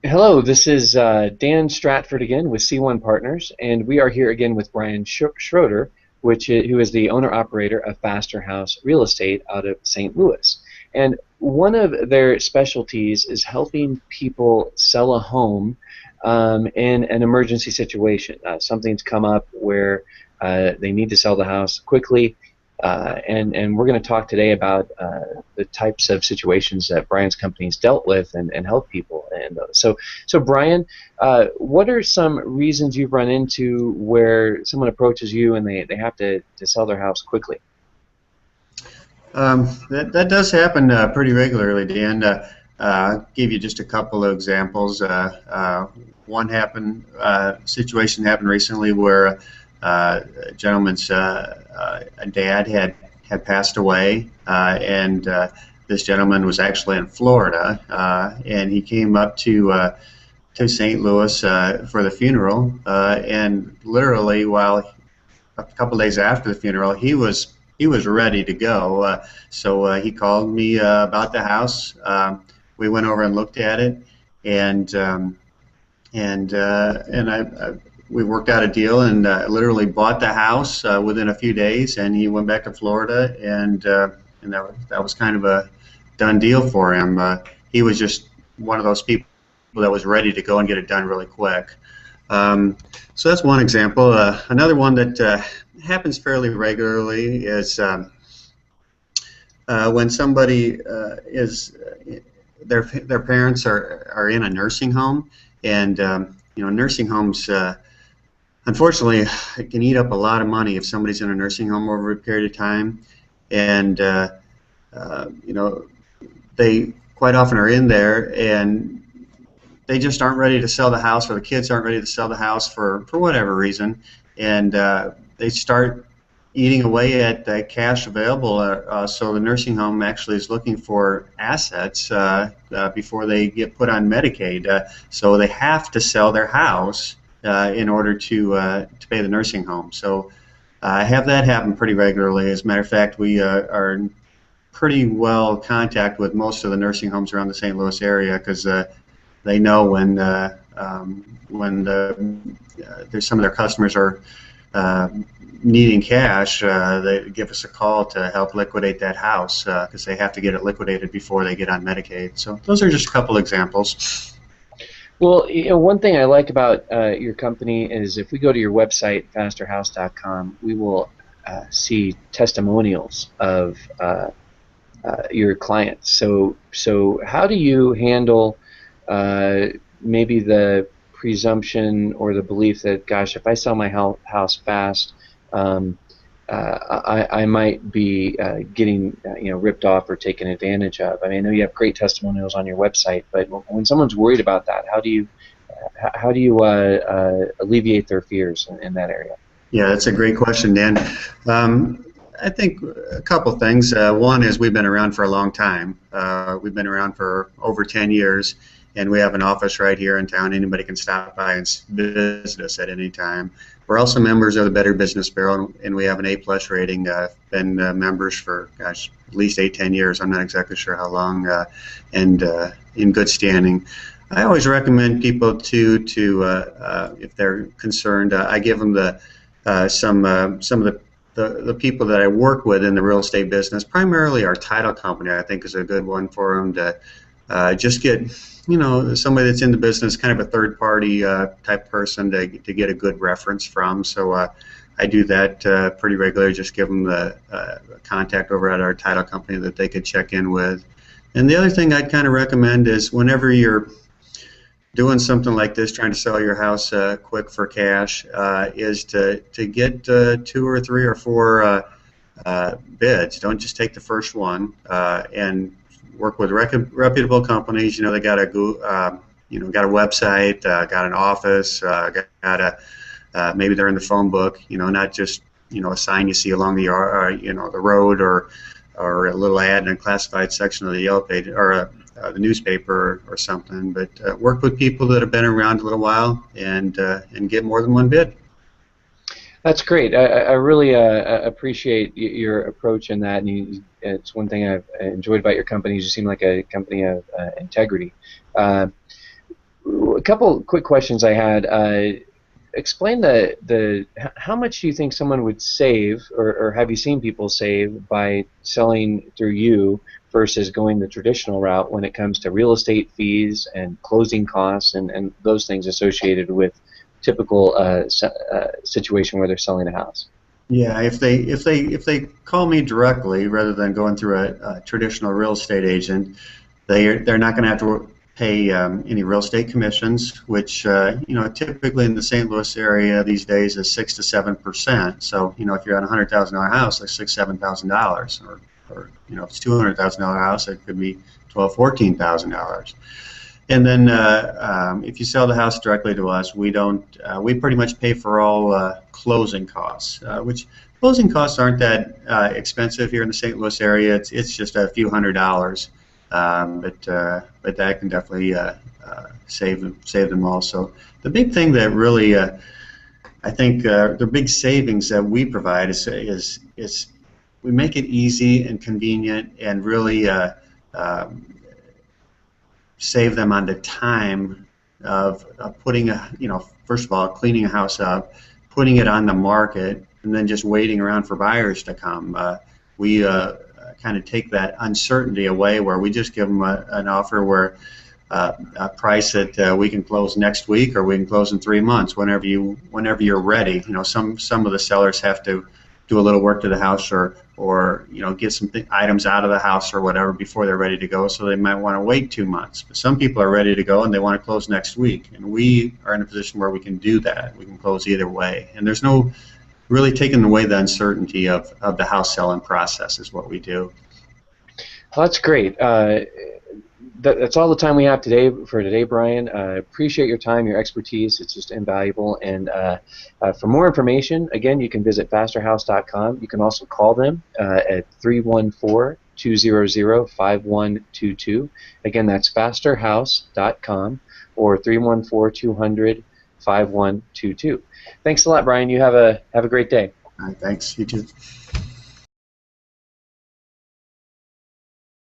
Hello, this is Dan Stratford again with C1 Partners, and we are here again with Bryan Schroeder, who is the owner-operator of FasterHouse Real Estate out of St. Louis. And one of their specialties is helping people sell a home in an emergency situation. Something's come up where they need to sell the house quickly, and we're going to talk today about the types of situations that Bryan's company's dealt with and helped people in those. So Bryan, what are some reasons you've run into where someone approaches you and they have to sell their house quickly? That does happen pretty regularly, Dan. I'll give you just a couple of examples. One situation happened recently where a gentleman's dad had passed away, and this gentleman was actually in Florida, and he came up to St. Louis for the funeral, and literally while a couple days after the funeral, he was ready to go. So he called me about the house. We went over and looked at it, and we worked out a deal and literally bought the house within a few days. And he went back to Florida, and that was kind of a done deal for him. He was just one of those people that was ready to go and get it done really quick. So that's one example. Another one that happens fairly regularly is when somebody is their parents are in a nursing home, and nursing homes unfortunately it can eat up a lot of money if somebody's in a nursing home over a period of time, and they quite often are in there and they just aren't ready to sell the house, or the kids aren't ready to sell the house for whatever reason, and they start eating away at the cash available. So the nursing home actually is looking for assets before they get put on Medicaid. So they have to sell their house in order to pay the nursing home. So I have that happen pretty regularly. As a matter of fact, we are in pretty well contact with most of the nursing homes around the St. Louis area, because they know when there's some of their customers are needing cash, they give us a call to help liquidate that house, because they have to get it liquidated before they get on Medicaid. So those are just a couple examples. Well, one thing I like about your company is if we go to your website, fasterhouse.com, we will see testimonials of your clients. So how do you handle maybe the presumption or the belief that, gosh, if I sell my house fast, I might be getting ripped off or taken advantage of? I mean, I know you have great testimonials on your website, but when someone's worried about that, how do you alleviate their fears in that area? Yeah, that's a great question, Dan. I think a couple things. One is we've been around for a long time. We've been around for over 10 years, and we have an office right here in town. Anybody can stop by and visit us at any time. We're also members of the Better Business Bureau, and we have an A+ rating. Been members for, gosh, at least 8-10 years. I'm not exactly sure how long, and in good standing. I always recommend people to if they're concerned, I give them some of the people that I work with in the real estate business. Primarily our title company, I think, is a good one for them to just get, somebody that's in the business, kind of a third-party type person to get a good reference from. So I do that pretty regularly. Just give them the contact over at our title company that they could check in with. And the other thing I'd kind of recommend is whenever you're doing something like this, trying to sell your house quick for cash, is to get 2 or 3 or 4 bids. Don't just take the first one, and work with reputable companies. They got a got a website, got an office, maybe they're in the phone book. Not just a sign you see along the the road, or a little ad in a classified section of the Yellow Page, or the newspaper or something. But work with people that have been around a little while, and get more than one bid. That's great. I really appreciate your approach in that, and it's one thing I've enjoyed about your company. You seem like a company of integrity. couple quick questions I had. Explain how much do you think someone would save, or have you seen people save by selling through you versus going the traditional route when it comes to real estate fees and closing costs and those things associated with typical situation where they're selling a house? Yeah, if they call me directly rather than going through a traditional real estate agent, they're not going to have to pay any real estate commissions, which typically in the St. Louis area these days is 6 to 7%. So if you're on a $100,000 house, that's $6,000, $7,000, or if it's $200,000 house, it could be $12,000, $14,000. And then if you sell the house directly to us, we don't. We pretty much pay for all closing costs, which closing costs aren't that expensive here in the St. Louis area. It's just a few $100s, but that can definitely save them also. The big thing that really I think the big savings that we provide is we make it easy and convenient and really save them on the time of putting first of all, cleaning a house up, putting it on the market, and then just waiting around for buyers to come. We kind of take that uncertainty away, where we just give them an offer where a price that we can close next week, or we can close in 3 months, whenever you're ready. Some of the sellers have to do a little work to the house, or get some items out of the house or whatever before they're ready to go, so they might want to wait 2 months. But some people are ready to go and they want to close next week, and we are in a position where we can do that. We can close either way, and there's no really taking away the uncertainty of the house selling process is what we do. Well, that's great. That's all the time we have today, Bryan. Appreciate your time, your expertise. It's just invaluable. And for more information, again, you can visit FasterHouse.com. You can also call them at 314-200-5122. Again, that's FasterHouse.com, or 314-200-5122. Thanks a lot, Bryan. You have a great day. All right, thanks. You too.